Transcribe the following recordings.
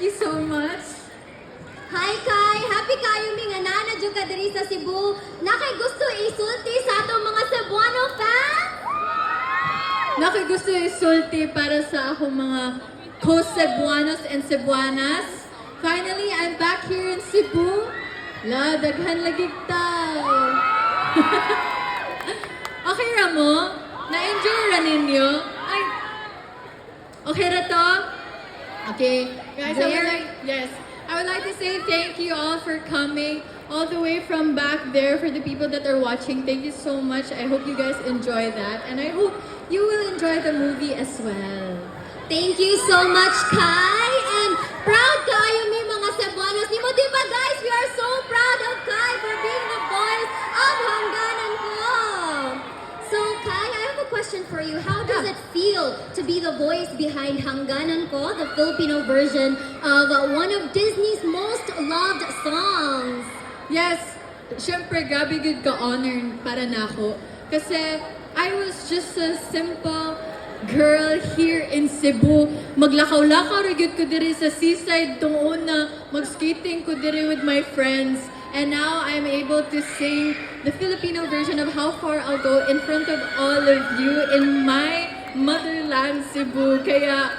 Thank you so much. Hi Kai! Happy kayo mi nga nanadyo ka diri sa Cebu. Nakay gusto isulti sa atong mga Cebuano fans? Nakay gusto isulti para sa akong mga co-Cebuanos and Cebuanas. Finally, I'm back here in Cebu. La, daghan lagig tao. Okay ra mo? Na-enjoy ra ninyo? Ay, okay ra to? Okay. Guys, I would like to say thank you all for coming all the way from back there. For the people that are watching, thank you so much. I hope you guys enjoy that. And I hope you will enjoy the movie as well. Thank you so much Kai! And proud kayo mi mga Cebuanos. Di mo di ba guys? We are so proud of Kai for being the voice of Hangganan Ko. So Kai, I have a question for you. How does it feel to be the voice behind Hangganan Ko, the Filipino version of one of Disney's most loved songs? Yes, syempre, grabe good ka-honor para na ako. Kasi I was just a simple girl here in Cebu. Maglakaw-lakaw rigid ko diri sa seaside tong una. Mag-skating ko diri with my friends. And now I'm able to sing the Filipino version of How Far I'll Go in front of all of you in my motherland, Cebu. Kaya,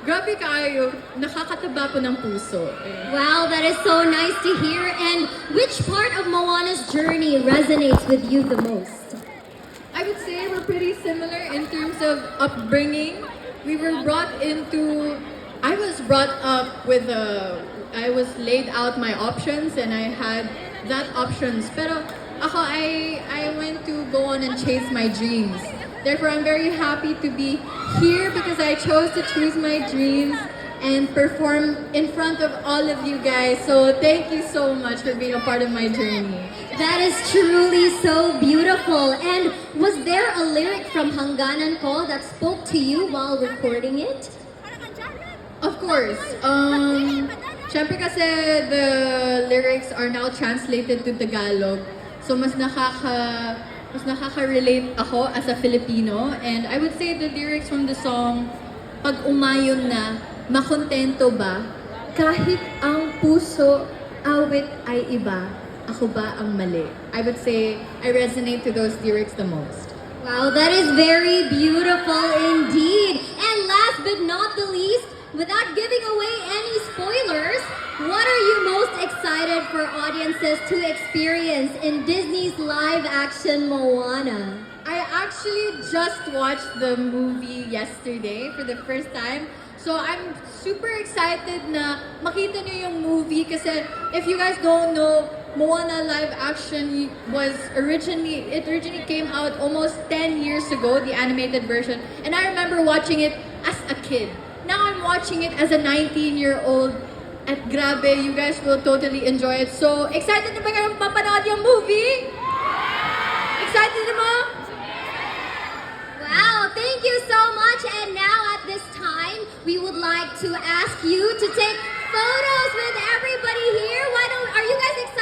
grabe kayo, nakakataba po ng puso. Wow, that is so nice to hear. And which part of Moana's journey resonates with you the most? I would say we're pretty similar in terms of upbringing. We were brought into, I was brought up with I was laid out my options and I had that options. Pero ako, I went to go on and chase my dreams. Therefore, I'm very happy to be here because I chose to choose my dreams and perform in front of all of you guys. So thank you so much for being a part of my journey. That is truly so beautiful. And was there a lyric from Hangganan Ko that spoke to you while recording it? Of course. Syempre kasi the lyrics are now translated to Tagalog. So mas nakaka-relate ako as a Filipino. And I would say the lyrics from the song, pag umayon na, makontento ba? Kahit ang puso, awit ay iba, ako ba ang mali? I would say I resonate to those lyrics the most. Wow, that is very beautiful indeed. And last but not the least, without giving away any spoilers, what are you most excited for audiences to experience in Disney's live-action Moana? I actually just watched the movie yesterday for the first time. So I'm super excited na makita niyo yung movie kasi if you guys don't know, Moana live action originally came out almost 10 years ago, the animated version. And I remember watching it as a kid. Now I'm watching it as a 19-year-old. At grabe, you guys will totally enjoy it. So, excited na ba kayong mapanood yung movie? Excited na mo? Wow, thank you so much. And now at this time, we would like to ask you to take photos with everybody here. Are you guys excited?